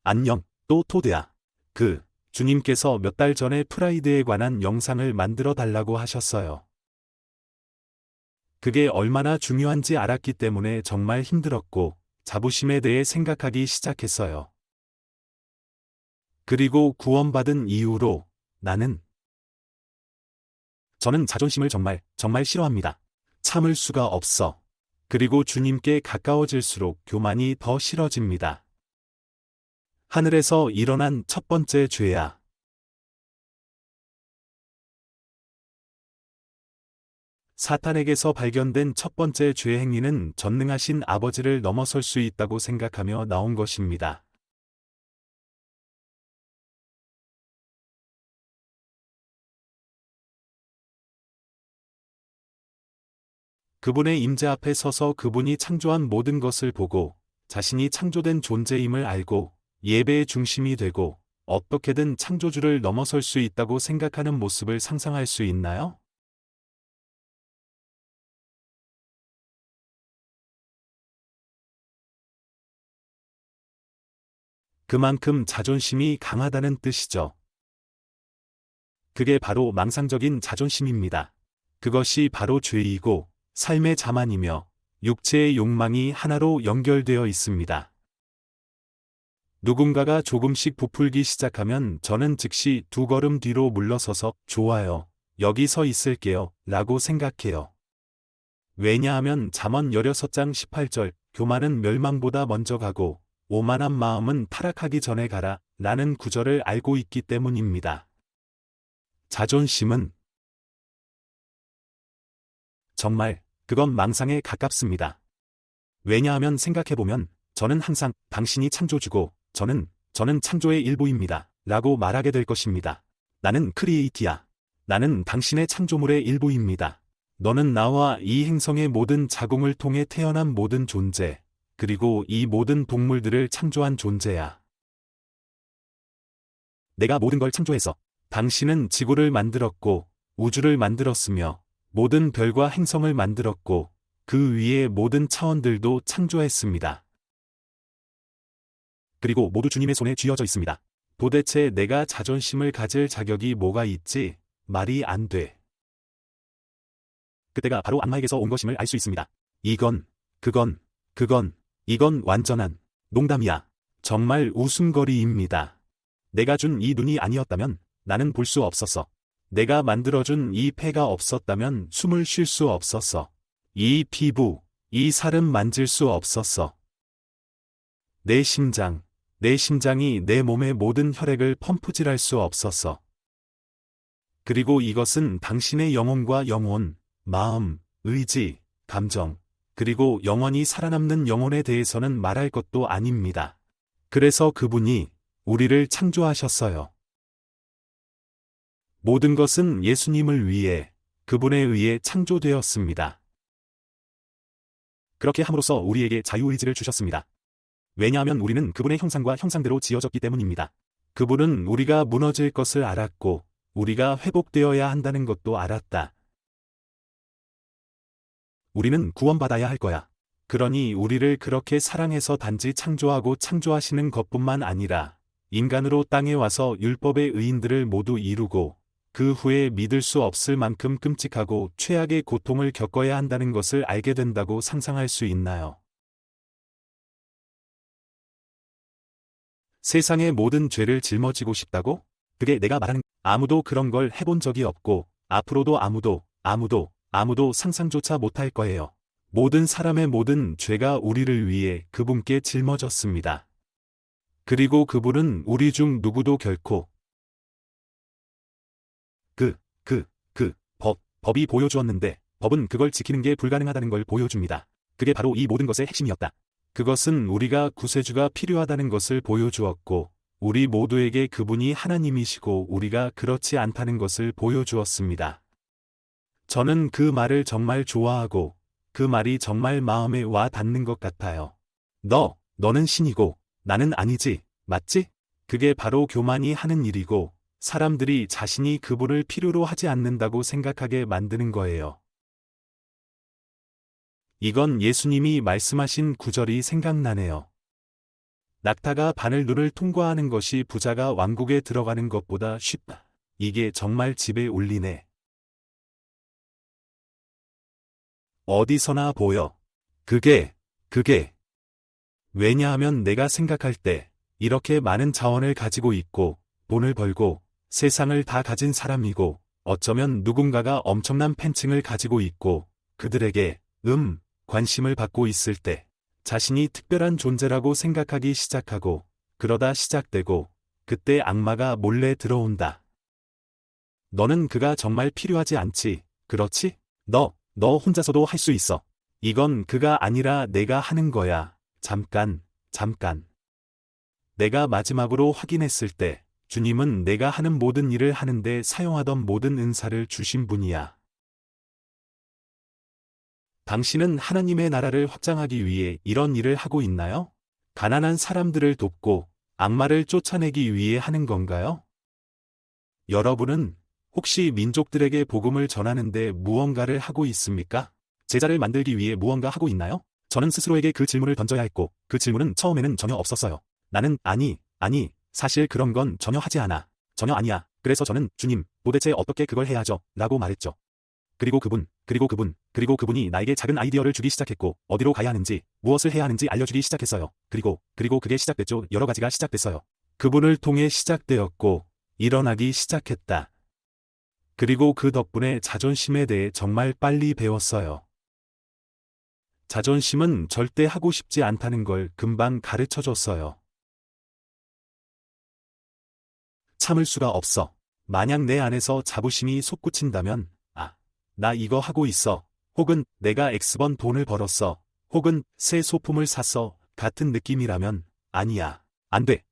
안녕, 또 토드야. 주님께서 몇 달 전에 프라이드에 관한 영상을 만들어 달라고 하셨어요. 그게 얼마나 중요한지 알았기 때문에 정말 힘들었고, 자부심에 대해 생각하기 시작했어요. 그리고 구원받은 이후로 저는 자존심을 정말 싫어합니다. 참을 수가 없어. 그리고 주님께 가까워질수록 교만이 더 싫어집니다. 하늘에서 일어난 첫 번째 죄야. 사탄에게서 발견된 첫 번째 죄 행위는 전능하신 아버지를 넘어설 수 있다고 생각하며 나온 것입니다. 그분의 임재 앞에 서서 그분이 창조한 모든 것을 보고 자신이 창조된 존재임을 알고 예배의 중심이 되고 어떻게든 창조주를 넘어설 수 있다고 생각하는 모습을 상상할 수 있나요? 그만큼 자존심이 강하다는 뜻이죠. 그게 바로 망상적인 자존심입니다. 그것이 바로 죄이고 삶의 자만이며 육체의 욕망이 하나로 연결되어 있습니다. 누군가가 조금씩 부풀기 시작하면 저는 즉시 두 걸음 뒤로 물러서서 좋아요, 여기 서 있을게요 라고 생각해요. 왜냐하면 잠언 16장 18절 교만은 멸망보다 먼저 가고 오만한 마음은 타락하기 전에 가라 라는 구절을 알고 있기 때문입니다. 자존심은 정말 그건 망상에 가깝습니다. 왜냐하면 생각해보면 저는 항상 당신이 창조주고 저는 창조의 일부입니다 라고 말하게 될 것입니다. 나는 크리에이티야. 나는 당신의 창조물의 일부입니다. 너는 나와 이 행성의 모든 자궁을 통해 태어난 모든 존재, 그리고 이 모든 동물들을 창조한 존재야. 내가 모든 걸 창조했어. 당신은 지구를 만들었고 우주를 만들었으며 모든 별과 행성을 만들었고 그 위의 모든 차원들도 창조했습니다. 그리고 모두 주님의 손에 쥐어져 있습니다. 도대체 내가 자존심을 가질 자격이 뭐가 있지? 말이 안 돼. 그때가 바로 악마에게서 온 것임을 알 수 있습니다. 이건 완전한 농담이야. 정말 웃음거리입니다. 내가 준 이 눈이 아니었다면 나는 볼 수 없었어. 내가 만들어준 이 폐가 없었다면 숨을 쉴 수 없었어. 이 피부, 이 살은 만질 수 없었어. 내 심장이 내 몸의 모든 혈액을 펌프질할 수 없었어. 그리고 이것은 당신의 영혼과 영혼, 마음, 의지, 감정, 그리고 영원히 살아남는 영혼에 대해서는 말할 것도 아닙니다. 그래서 그분이 우리를 창조하셨어요. 모든 것은 예수님을 위해, 그분에 의해 창조되었습니다. 그렇게 함으로써 우리에게 자유의지를 주셨습니다. 왜냐하면 우리는 그분의 형상과 형상대로 지어졌기 때문입니다. 그분은 우리가 무너질 것을 알았고, 우리가 회복되어야 한다는 것도 알았다. 우리는 구원받아야 할 거야. 그러니 우리를 그렇게 사랑해서 단지 창조하고 창조하시는 것뿐만 아니라, 인간으로 땅에 와서 율법의 의인들을 모두 이루고, 그 후에 믿을 수 없을 만큼 끔찍하고 최악의 고통을 겪어야 한다는 것을 알게 된다고 상상할 수 있나요? 세상의 모든 죄를 짊어지고 싶다고? 그게 내가 말하는 아무도 그런 걸 해본 적이 없고 앞으로도 아무도 상상조차 못할 거예요. 모든 사람의 모든 죄가 우리를 위해 그분께 짊어졌습니다. 그리고 그분은 우리 중 누구도 결코 법이 보여주었는데 법은 그걸 지키는 게 불가능하다는 걸 보여줍니다. 그게 바로 이 모든 것의 핵심이었다. 그것은 우리가 구세주가 필요하다는 것을 보여주었고 우리 모두에게 그분이 하나님이시고 우리가 그렇지 않다는 것을 보여주었습니다. 저는 그 말을 정말 좋아하고 그 말이 정말 마음에 와 닿는 것 같아요. 너는 신이고 나는 아니지, 맞지? 그게 바로 교만이 하는 일이고 사람들이 자신이 그분을 필요로 하지 않는다고 생각하게 만드는 거예요. 이건 예수님이 말씀하신 구절이 생각나네요. 낙타가 바늘눈을 통과하는 것이 부자가 왕국에 들어가는 것보다 쉽다. 이게 정말 집에 울리네. 어디서나 보여. 그게. 왜냐하면 내가 생각할 때 이렇게 많은 자원을 가지고 있고 돈을 벌고 세상을 다 가진 사람이고 어쩌면 누군가가 엄청난 팬층을 가지고 있고 그들에게 관심을 받고 있을 때 자신이 특별한 존재라고 생각하기 시작하고 그러다 시작되고 그때 악마가 몰래 들어온다. 너는 그가 정말 필요하지 않지, 그렇지? 너 혼자서도 할 수 있어. 이건 그가 아니라 내가 하는 거야. 잠깐. 내가 마지막으로 확인했을 때 주님은 내가 하는 모든 일을 하는데 사용하던 모든 은사를 주신 분이야. 당신은 하나님의 나라를 확장하기 위해 이런 일을 하고 있나요? 가난한 사람들을 돕고 악마를 쫓아내기 위해 하는 건가요? 여러분은 혹시 민족들에게 복음을 전하는데 무언가를 하고 있습니까? 제자를 만들기 위해 무언가 하고 있나요? 저는 스스로에게 그 질문을 던져야 했고 그 질문은 처음에는 전혀 없었어요. 나는 아니, 사실 그런 건 전혀 하지 않아. 전혀 아니야. 그래서 저는 주님, 도대체 어떻게 그걸 해야 하죠? 라고 말했죠. 그리고 그분이 나에게 작은 아이디어를 주기 시작했고 어디로 가야 하는지, 무엇을 해야 하는지 알려주기 시작했어요. 그리고 그게 시작됐죠. 여러 가지가 시작됐어요. 그분을 통해 시작되었고 일어나기 시작했다. 그리고 그 덕분에 자존심에 대해 정말 빨리 배웠어요. 자존심은 절대 하고 싶지 않다는 걸 금방 가르쳐줬어요. 참을 수가 없어. 만약 내 안에서 자부심이 솟구친다면 나 이거 하고 있어. 혹은 내가 X번 돈을 벌었어. 혹은 새 소품을 샀어. 같은 느낌이라면 아니야. 안 돼.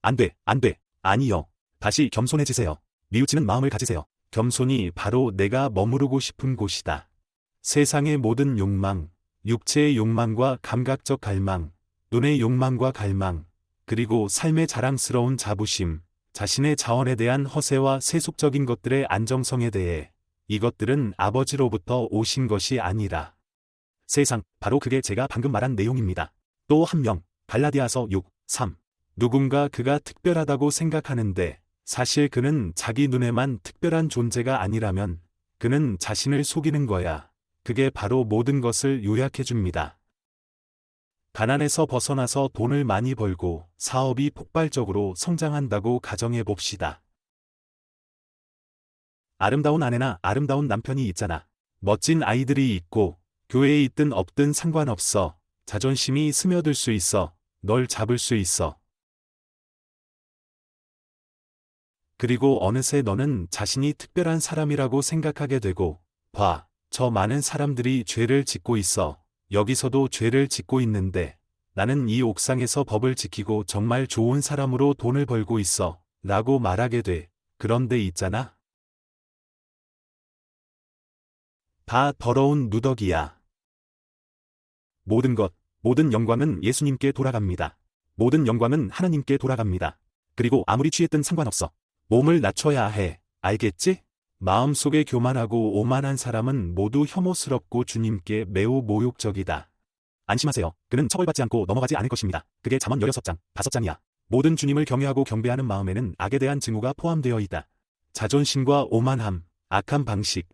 아니요. 다시 겸손해지세요. 뉘우치는 마음을 가지세요. 겸손이 바로 내가 머무르고 싶은 곳이다. 세상의 모든 욕망, 육체의 욕망과 감각적 갈망, 눈의 욕망과 갈망, 그리고 삶의 자랑스러운 자부심, 자신의 자원에 대한 허세와 세속적인 것들의 안정성에 대해 이것들은 아버지로부터 오신 것이 아니라 바로 그게 제가 방금 말한 내용입니다. 또 한 명, 갈라디아서 6:3. 누군가 그가 특별하다고 생각하는데 사실 그는 자기 눈에만 특별한 존재가 아니라면 그는 자신을 속이는 거야. 그게 바로 모든 것을 요약해줍니다. 가난에서 벗어나서 돈을 많이 벌고 사업이 폭발적으로 성장한다고 가정해 봅시다. 아름다운 아내나 아름다운 남편이 있잖아. 멋진 아이들이 있고 교회에 있든 없든 상관없어. 자존심이 스며들 수 있어. 널 잡을 수 있어. 그리고 어느새 너는 자신이 특별한 사람이라고 생각하게 되고 봐, 저 많은 사람들이 죄를 짓고 있어. 여기서도 죄를 짓고 있는데 나는 이 옥상에서 법을 지키고 정말 좋은 사람으로 돈을 벌고 있어. 라고 말하게 돼. 그런데 있잖아. 다 더러운 누더기야. 모든 영광은 예수님께 돌아갑니다. 모든 영광은 하나님께 돌아갑니다. 그리고 아무리 취했든 상관없어. 몸을 낮춰야 해. 알겠지? 마음속에 교만하고 오만한 사람은 모두 혐오스럽고 주님께 매우 모욕적이다. 안심하세요. 그는 처벌받지 않고 넘어가지 않을 것입니다. 그게 잠언 16장, 5장이야. 모든 주님을 경외하고 경배하는 마음에는 악에 대한 증오가 포함되어 있다. 자존심과 오만함, 악한 방식,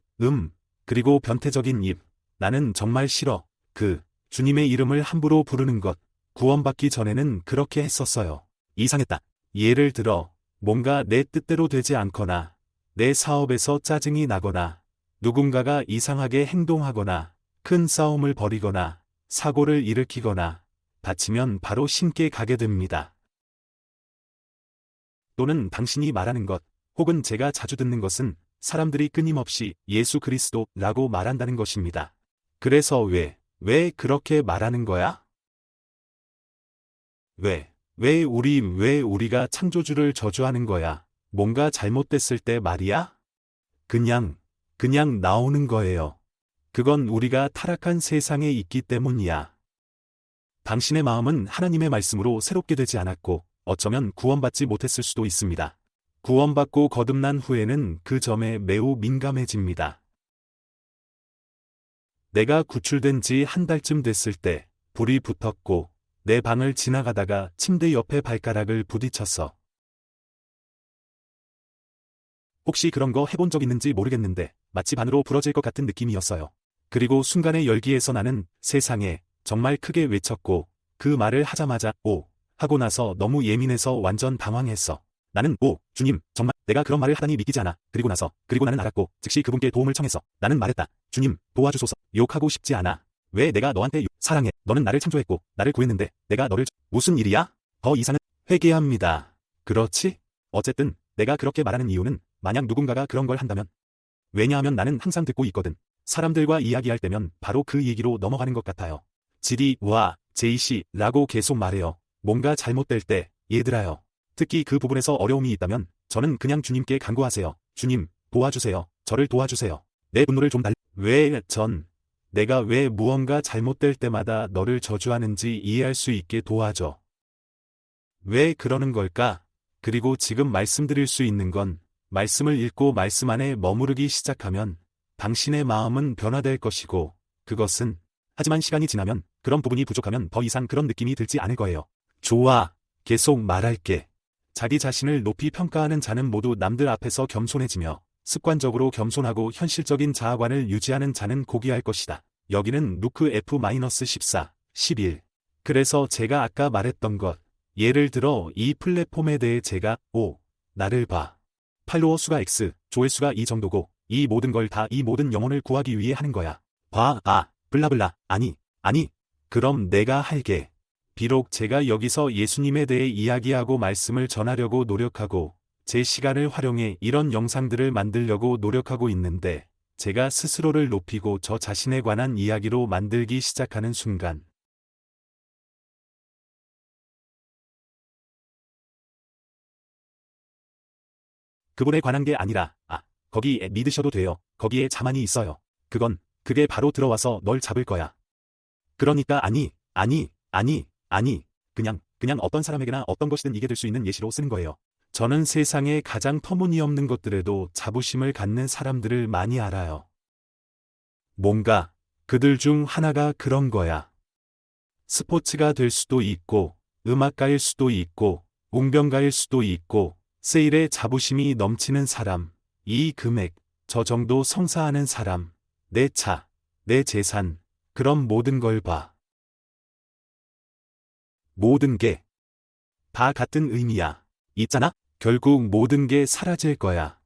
그리고 변태적인 입. 나는 정말 싫어. 주님의 이름을 함부로 부르는 것. 구원받기 전에는 그렇게 했었어요. 이상했다. 예를 들어, 뭔가 내 뜻대로 되지 않거나, 내 사업에서 짜증이 나거나, 누군가가 이상하게 행동하거나, 큰 싸움을 벌이거나, 사고를 일으키거나, 다치면 바로 신께 가게 됩니다. 또는 당신이 말하는 것, 혹은 제가 자주 듣는 것은 사람들이 끊임없이 예수 그리스도라고 말한다는 것입니다. 그래서 왜 그렇게 말하는 거야? 왜 우리가 창조주를 저주하는 거야? 뭔가 잘못됐을 때 말이야? 그냥 나오는 거예요. 그건 우리가 타락한 세상에 있기 때문이야. 당신의 마음은 하나님의 말씀으로 새롭게 되지 않았고 어쩌면 구원받지 못했을 수도 있습니다. 구원받고 거듭난 후에는 그 점에 매우 민감해집니다. 내가 구출된 지 한 달쯤 됐을 때 불이 붙었고 내 방을 지나가다가 침대 옆에 발가락을 부딪혔어. 혹시 그런 거 해본 적 있는지 모르겠는데 마치 반으로 부러질 것 같은 느낌이었어요. 그리고 순간의 열기에서 나는 세상에 정말 크게 외쳤고 그 말을 하자마자 오 하고 나서 너무 예민해서 완전 당황했어. 나는 오 주님 정말 내가 그런 말을 하다니 믿기지 않아. 그리고 나는 알았고 즉시 그분께 도움을 청했어. 나는 말했다. 주님 도와주소서. 욕하고 싶지 않아. 왜 내가 너한테 사랑해. 너는 나를 창조했고 나를 구했는데 내가 너를 무슨 일이야? 더 이상은 회개합니다. 그렇지? 어쨌든 내가 그렇게 말하는 이유는 만약 누군가가 그런 걸 한다면 왜냐하면 나는 항상 듣고 있거든. 사람들과 이야기할 때면 바로 그 얘기로 넘어가는 것 같아요. 지디 와 제이씨 라고 계속 말해요. 뭔가 잘못될 때 얘들아요. 특히 그 부분에서 어려움이 있다면 저는 그냥 주님께 간구하세요. 주님 도와주세요. 저를 도와주세요. 내 분노를 좀 내가 왜 무언가 잘못될 때마다 너를 저주하는지 이해할 수 있게 도와줘. 왜 그러는 걸까? 그리고 지금 말씀드릴 수 있는 건 말씀을 읽고 말씀 안에 머무르기 시작하면 당신의 마음은 변화될 것이고 하지만 시간이 지나면 그런 부분이 부족하면 더 이상 그런 느낌이 들지 않을 거예요. 좋아. 계속 말할게. 자기 자신을 높이 평가하는 자는 모두 남들 앞에서 겸손해지며 습관적으로 겸손하고 현실적인 자아관을 유지하는 자는 고귀할 것이다. 여기는 루크 F-14, 11. 그래서 제가 아까 말했던 것. 예를 들어 이 플랫폼에 대해 제가 나를 봐. 팔로워 수가 X, 조회수가 이 정도고 이 모든 걸 다 이 모든 영혼을 구하기 위해 하는 거야. 블라블라. 아니. 그럼 내가 할게. 비록 제가 여기서 예수님에 대해 이야기하고 말씀을 전하려고 노력하고 제 시간을 활용해 이런 영상들을 만들려고 노력하고 있는데 제가 스스로를 높이고 저 자신에 관한 이야기로 만들기 시작하는 순간 그분에 관한 게 아니라 거기에 믿으셔도 돼요. 거기에 자만이 있어요. 그게 바로 들어와서 널 잡을 거야. 그러니까 그냥 어떤 사람에게나 어떤 것이든 이게 될 수 있는 예시로 쓰는 거예요. 저는 세상에 가장 터무니없는 것들에도 자부심을 갖는 사람들을 많이 알아요. 뭔가 그들 중 하나가 그런 거야. 스포츠가 될 수도 있고 음악가일 수도 있고 웅변가일 수도 있고 세일에 자부심이 넘치는 사람, 이 금액, 저 정도 성사하는 사람, 내 차, 내 재산, 그런 모든 걸 봐. 모든 게 다 같은 의미야. 있잖아? 결국 모든 게 사라질 거야.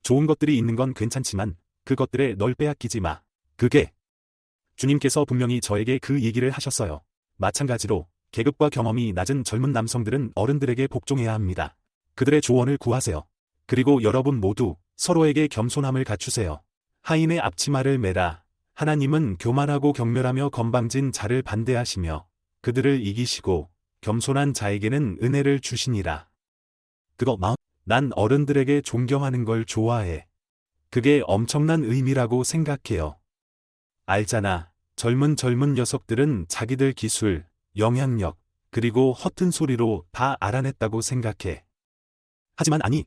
좋은 것들이 있는 건 괜찮지만 그것들에 널 빼앗기지 마. 주님께서 분명히 저에게 그 얘기를 하셨어요. 마찬가지로 계급과 경험이 낮은 젊은 남성들은 어른들에게 복종해야 합니다. 그들의 조언을 구하세요. 그리고 여러분 모두 서로에게 겸손함을 갖추세요. 하인의 앞치마를 매라. 하나님은 교만하고 경멸하며 건방진 자를 반대하시며 그들을 이기시고 겸손한 자에게는 은혜를 주시니라. 난 어른들에게 존경하는 걸 좋아해. 그게 엄청난 의미라고 생각해요. 알잖아. 젊은 녀석들은 자기들 기술, 영향력, 그리고 허튼 소리로 다 알아냈다고 생각해. 하지만 아니.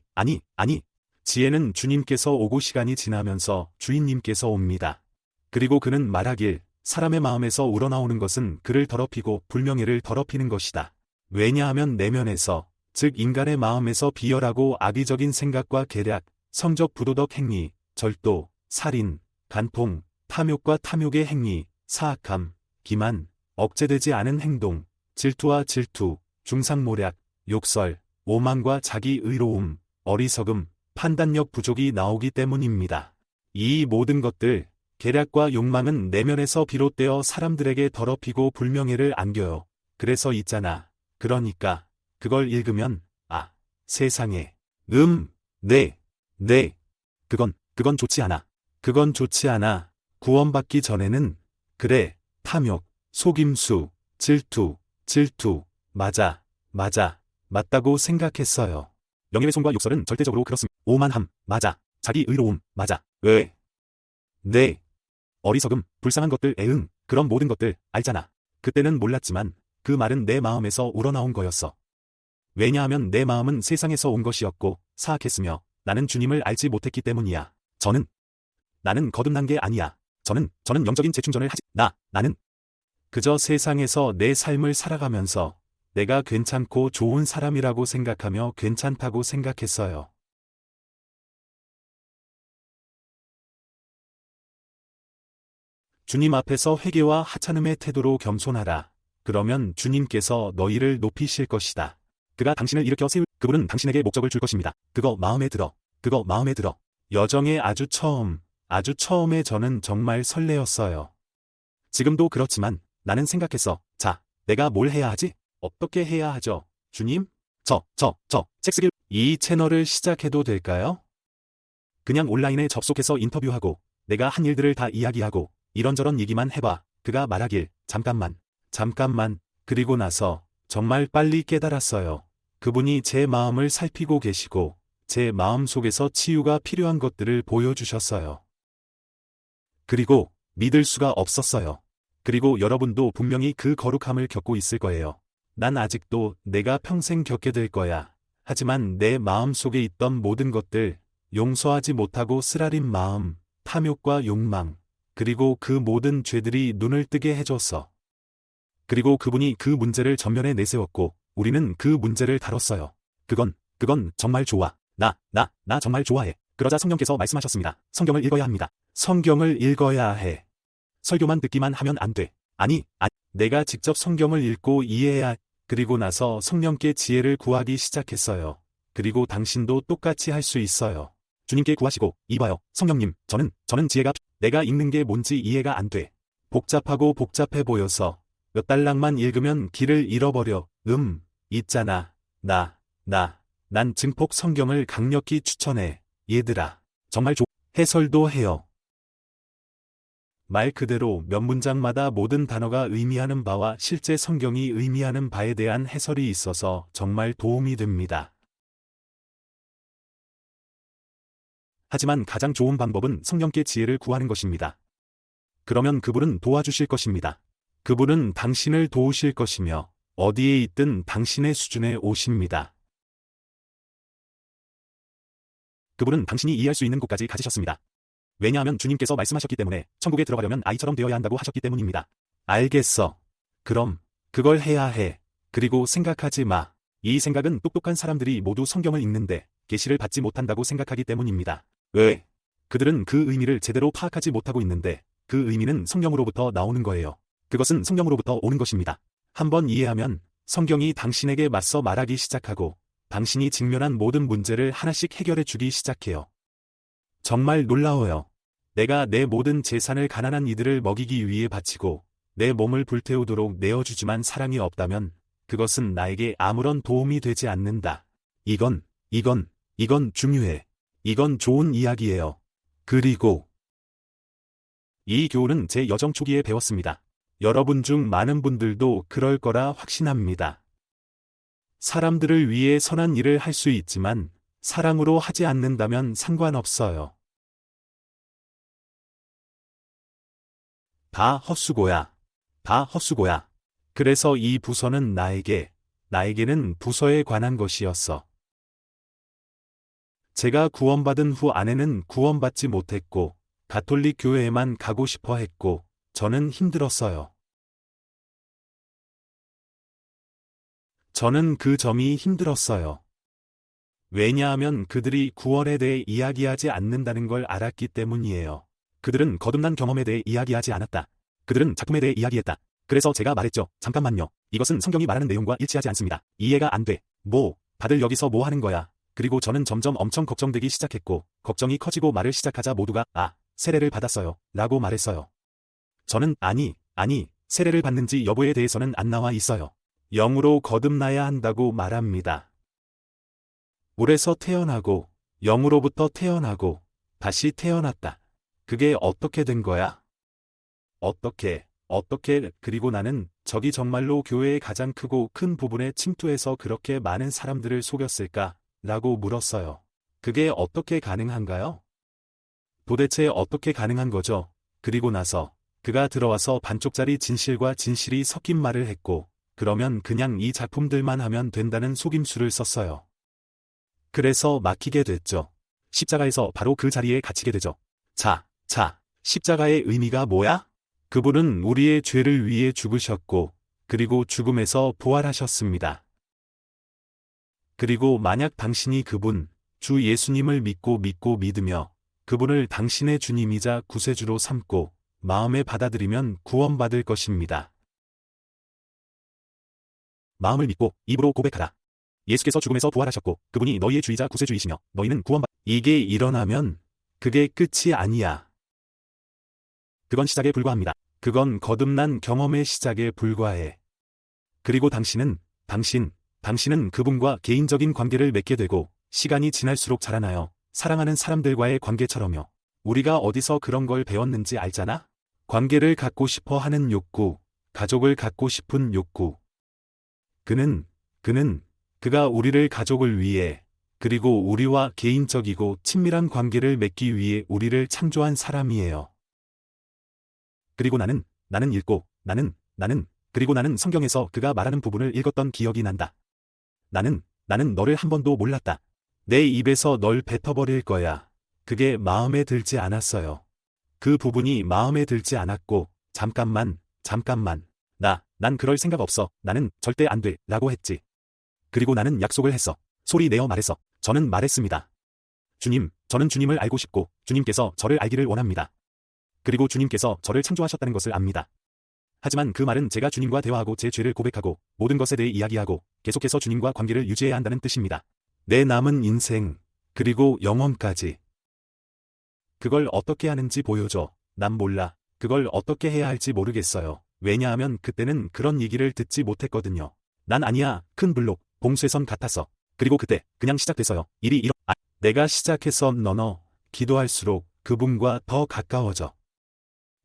지혜는 주님께서 오고 시간이 지나면서 주인님께서 옵니다. 그리고 그는 말하길 사람의 마음에서 우러나오는 것은 그를 더럽히고 불명예를 더럽히는 것이다. 왜냐하면 내면에서 즉 인간의 마음에서 비열하고 악의적인 생각과 계략, 성적 부도덕 행위, 절도, 살인, 간통, 탐욕과 탐욕의 행위, 사악함, 기만, 억제되지 않은 행동, 질투와 질투, 중상모략, 욕설, 오만과 자기 의로움, 어리석음, 판단력 부족이 나오기 때문입니다. 이 모든 것들, 계략과 욕망은 내면에서 비롯되어 사람들에게 더럽히고 불명예를 안겨요. 그래서 있잖아. 그러니까 그걸 읽으면 세상에 네. 그건 좋지 않아. 그건 좋지 않아. 구원받기 전에는 그래. 탐욕, 속임수, 질투, 맞다고 생각했어요. 명예훼손과 욕설은 절대적으로 그렇습니다. 오만함, 맞아. 자기 의로움, 맞아. 네. 어리석음, 불쌍한 것들, 그런 모든 것들, 알잖아. 그때는 몰랐지만 그 말은 내 마음에서 우러나온 거였어. 왜냐하면 내 마음은 세상에서 온 것이었고 사악했으며 나는 주님을 알지 못했기 때문이야. 나는 거듭난 게 아니야. 저는 영적인 재충전을 나는 그저 세상에서 내 삶을 살아가면서 내가 괜찮고 좋은 사람이라고 생각하며 괜찮다고 생각했어요. 주님 앞에서 회개와 하찮음의 태도로 겸손하라. 그러면 주님께서 너희를 높이실 것이다. 그가 당신을 일으켜 세울, 그분은 당신에게 목적을 줄 것입니다. 그거 마음에 들어. 그거 마음에 들어. 여정의 아주 처음에 저는 정말 설레었어요. 지금도 그렇지만 나는 생각했어. 자, 내가 뭘 해야 하지? 어떻게 해야 하죠? 주님? 섹스길, 이 채널을 시작해도 될까요? 그냥 온라인에 접속해서 인터뷰하고 내가 한 일들을 다 이야기하고 이런저런 얘기만 해봐. 그가 말하길, 잠깐만. 그리고 나서 정말 빨리 깨달았어요. 그분이 제 마음을 살피고 계시고 제 마음 속에서 치유가 필요한 것들을 보여주셨어요. 그리고 믿을 수가 없었어요. 그리고 여러분도 분명히 그 거룩함을 겪고 있을 거예요. 난 아직도 내가 평생 겪게 될 거야. 하지만 내 마음 속에 있던 모든 것들, 용서하지 못하고 쓰라린 마음, 탐욕과 욕망, 그리고 그 모든 죄들이 눈을 뜨게 해줬어. 그리고 그분이 그 문제를 전면에 내세웠고 우리는 그 문제를 다뤘어요. 그건 정말 좋아. 나 정말 좋아해. 그러자 성령께서 말씀하셨습니다. 성경을 읽어야 합니다. 성경을 읽어야 해. 설교만 듣기만 하면 안 돼. 아니, 내가 직접 성경을 읽고 이해해야. 그리고 나서 성령께 지혜를 구하기 시작했어요. 그리고 당신도 똑같이 할 수 있어요. 주님께 구하시고, 이봐요, 성령님, 저는 지혜가, 내가 읽는 게 뭔지 이해가 안 돼. 복잡하고 복잡해 보여서 몇 달락만 읽으면 길을 잃어버려. 있잖아. 난 증폭 성경을 강력히 추천해. 얘들아, 정말 해설도 해요. 말 그대로 몇 문장마다 모든 단어가 의미하는 바와 실제 성경이 의미하는 바에 대한 해설이 있어서 정말 도움이 됩니다. 하지만 가장 좋은 방법은 성령께 지혜를 구하는 것입니다. 그러면 그분은 도와주실 것입니다. 그분은 당신을 도우실 것이며 어디에 있든 당신의 수준에 오십니다. 그분은 당신이 이해할 수 있는 곳까지 가지셨습니다. 왜냐하면 주님께서 말씀하셨기 때문에 천국에 들어가려면 아이처럼 되어야 한다고 하셨기 때문입니다. 알겠어. 그럼 그걸 해야 해. 그리고 생각하지 마. 이 생각은 똑똑한 사람들이 모두 성경을 읽는데 계시를 받지 못한다고 생각하기 때문입니다. 왜? 그들은 그 의미를 제대로 파악하지 못하고 있는데 그 의미는 성령으로부터 나오는 거예요. 그것은 성령으로부터 오는 것입니다. 한번 이해하면 성경이 당신에게 맞서 말하기 시작하고 당신이 직면한 모든 문제를 하나씩 해결해 주기 시작해요. 정말 놀라워요. 내가 내 모든 재산을 가난한 이들을 먹이기 위해 바치고 내 몸을 불태우도록 내어주지만 사랑이 없다면 그것은 나에게 아무런 도움이 되지 않는다. 이건 중요해. 이건 좋은 이야기예요. 그리고 이 교훈은 제 여정 초기에 배웠습니다. 여러분 중 많은 분들도 그럴 거라 확신합니다. 사람들을 위해 선한 일을 할 수 있지만 사랑으로 하지 않는다면 상관없어요. 다 헛수고야. 그래서 이 부서는 나에게는 부서에 관한 것이었어. 제가 구원받은 후 아내는 구원받지 못했고 가톨릭 교회에만 가고 싶어 했고 저는 힘들었어요. 저는 그 점이 힘들었어요. 왜냐하면 그들이 구원에 대해 이야기하지 않는다는 걸 알았기 때문이에요. 그들은 거듭난 경험에 대해 이야기하지 않았다. 그들은 작품에 대해 이야기했다. 그래서 제가 말했죠. 잠깐만요. 이것은 성경이 말하는 내용과 일치하지 않습니다. 이해가 안 돼. 다들 여기서 뭐 하는 거야. 그리고 저는 점점 엄청 걱정되기 시작했고 걱정이 커지고 말을 시작하자 모두가 세례를 받았어요. 라고 말했어요. 저는 아니, 세례를 받는지 여부에 대해서는 안 나와 있어요. 영으로 거듭나야 한다고 말합니다. 물에서 태어나고 영으로부터 태어나고 다시 태어났다. 그게 어떻게 된 거야? 어떻게, 그리고 나는 저기 정말로 교회의 가장 크고 큰 부분에 침투해서 그렇게 많은 사람들을 속였을까? 라고 물었어요. 그게 어떻게 가능한가요? 도대체 어떻게 가능한 거죠? 그리고 나서 그가 들어와서 반쪽짜리 진실과 진실이 섞인 말을 했고 그러면 그냥 이 작품들만 하면 된다는 속임수를 썼어요. 그래서 막히게 됐죠. 십자가에서 바로 그 자리에 갇히게 되죠. 자, 십자가의 의미가 뭐야? 그분은 우리의 죄를 위해 죽으셨고, 그리고 죽음에서 부활하셨습니다. 그리고 만약 당신이 그분, 주 예수님을 믿고 믿으며 그분을 당신의 주님이자 구세주로 삼고 마음에 받아들이면 구원받을 것입니다. 마음을 믿고 입으로 고백하라. 예수께서 죽음에서 부활하셨고 그분이 너희의 주이자 구세주이시며 너희는 이게 일어나면 그게 끝이 아니야. 그건 시작에 불과합니다. 그건 거듭난 경험의 시작에 불과해. 그리고 당신은 그분과 개인적인 관계를 맺게 되고 시간이 지날수록 자라나요. 사랑하는 사람들과의 관계처럼요. 우리가 어디서 그런 걸 배웠는지 알잖아? 관계를 갖고 싶어 하는 욕구, 가족을 갖고 싶은 욕구. 그가 우리를 가족을 위해, 그리고 우리와 개인적이고 친밀한 관계를 맺기 위해 우리를 창조한 사람이에요. 그리고 나는 그리고 나는 성경에서 그가 말하는 부분을 읽었던 기억이 난다. 나는 너를 한 번도 몰랐다. 내 입에서 널 뱉어버릴 거야. 그게 마음에 들지 않았어요. 그 부분이 마음에 들지 않았고, 잠깐만. 난 그럴 생각 없어. 나는 절대 안 돼. 라고 했지. 그리고 나는 약속을 했어. 소리 내어 말했어. 저는 말했습니다. 주님, 저는 주님을 알고 싶고, 주님께서 저를 알기를 원합니다. 그리고 주님께서 저를 창조하셨다는 것을 압니다. 하지만 그 말은 제가 주님과 대화하고 제 죄를 고백하고 모든 것에 대해 이야기하고 계속해서 주님과 관계를 유지해야 한다는 뜻입니다. 내 남은 인생, 그리고 영원까지. 그걸 어떻게 하는지 보여줘. 난 몰라. 그걸 어떻게 해야 할지 모르겠어요. 왜냐하면 그때는 그런 얘기를 듣지 못했거든요. 난 아니야. 큰 블록, 봉쇄선 같았어. 그리고 그때 그냥 시작됐어요. 내가 시작해서 기도할수록 그분과 더 가까워져.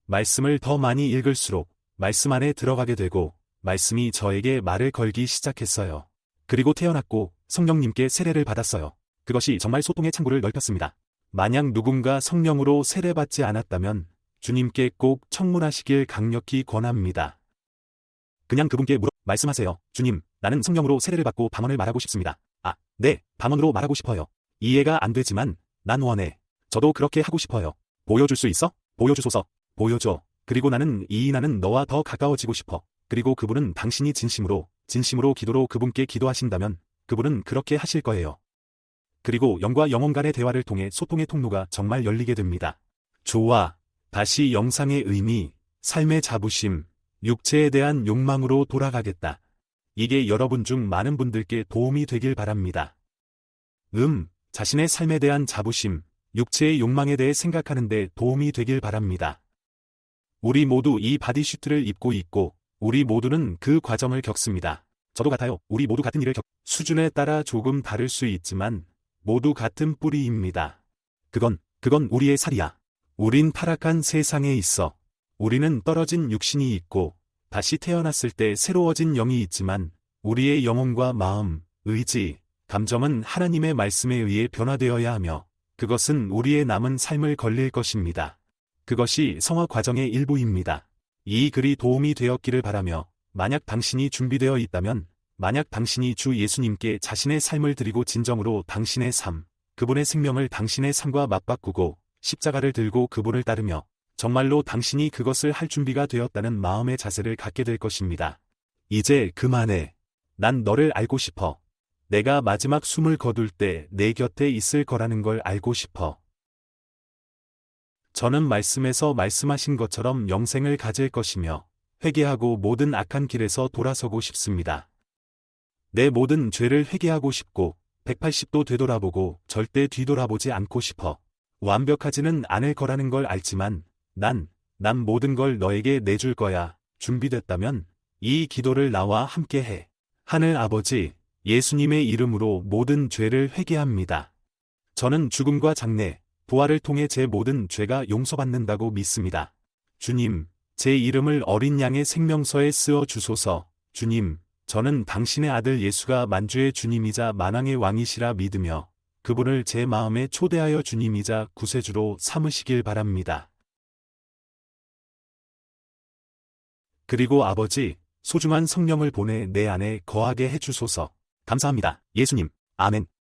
말씀을 더 많이 읽을수록 말씀 안에 들어가게 되고 말씀이 저에게 말을 걸기 시작했어요. 그리고 태어났고 성령님께 세례를 받았어요. 그것이 정말 소통의 창구를 넓혔습니다. 만약 누군가 성령으로 세례받지 않았다면 주님께 꼭 청문하시길 강력히 권합니다. 그냥 그분께 말씀하세요. 주님, 나는 성령으로 세례를 받고 방언을 말하고 싶습니다. 네, 방언으로 말하고 싶어요. 이해가 안 되지만 난 원해. 저도 그렇게 하고 싶어요. 보여줄 수 있어? 보여주소서. 보여줘. 그리고 나는 너와 더 가까워지고 싶어. 그리고 그분은 당신이 진심으로 기도로 그분께 기도하신다면 그분은 그렇게 하실 거예요. 그리고 영과 영혼 간의 대화를 통해 소통의 통로가 정말 열리게 됩니다. 좋아. 다시 영상의 의미, 삶의 자부심, 육체에 대한 욕망으로 돌아가겠다. 이게 여러분 중 많은 분들께 도움이 되길 바랍니다. 자신의 삶에 대한 자부심, 육체의 욕망에 대해 생각하는데 도움이 되길 바랍니다. 우리 모두 이 바디슈트를 입고 있고 우리 모두는 그 과정을 겪습니다. 저도 같아요. 우리 모두 같은 일을 수준에 따라 조금 다를 수 있지만 모두 같은 뿌리입니다. 그건 우리의 살이야. 우린 타락한 세상에 있어. 우리는 떨어진 육신이 있고 다시 태어났을 때 새로워진 영이 있지만 우리의 영혼과 마음, 의지, 감정은 하나님의 말씀에 의해 변화되어야 하며 그것은 우리의 남은 삶을 걸릴 것입니다. 그것이 성화 과정의 일부입니다. 이 글이 도움이 되었기를 바라며 만약 당신이 준비되어 있다면 만약 당신이 주 예수님께 자신의 삶을 드리고 진정으로 당신의 삶, 그분의 생명을 당신의 삶과 맞바꾸고 십자가를 들고 그분을 따르며 정말로 당신이 그것을 할 준비가 되었다는 마음의 자세를 갖게 될 것입니다. 이제 그만해. 난 너를 알고 싶어. 내가 마지막 숨을 거둘 때 내 곁에 있을 거라는 걸 알고 싶어. 저는 말씀에서 말씀하신 것처럼 영생을 가질 것이며 회개하고 모든 악한 길에서 돌아서고 싶습니다. 내 모든 죄를 회개하고 싶고 180도 되돌아보고 절대 뒤돌아보지 않고 싶어. 완벽하지는 않을 거라는 걸 알지만 난 모든 걸 너에게 내줄 거야. 준비됐다면 이 기도를 나와 함께 해. 하늘 아버지, 예수님의 이름으로 모든 죄를 회개합니다. 저는 죽음과 장래, 부활을 통해 제 모든 죄가 용서받는다고 믿습니다. 주님, 제 이름을 어린 양의 생명서에 쓰어 주소서. 주님, 저는 당신의 아들 예수가 만주의 주님이자 만왕의 왕이시라 믿으며 그분을 제 마음에 초대하여 주님이자 구세주로 삼으시길 바랍니다. 그리고 아버지, 소중한 성령을 보내 내 안에 거하게 해주소서. 감사합니다. 예수님. 아멘.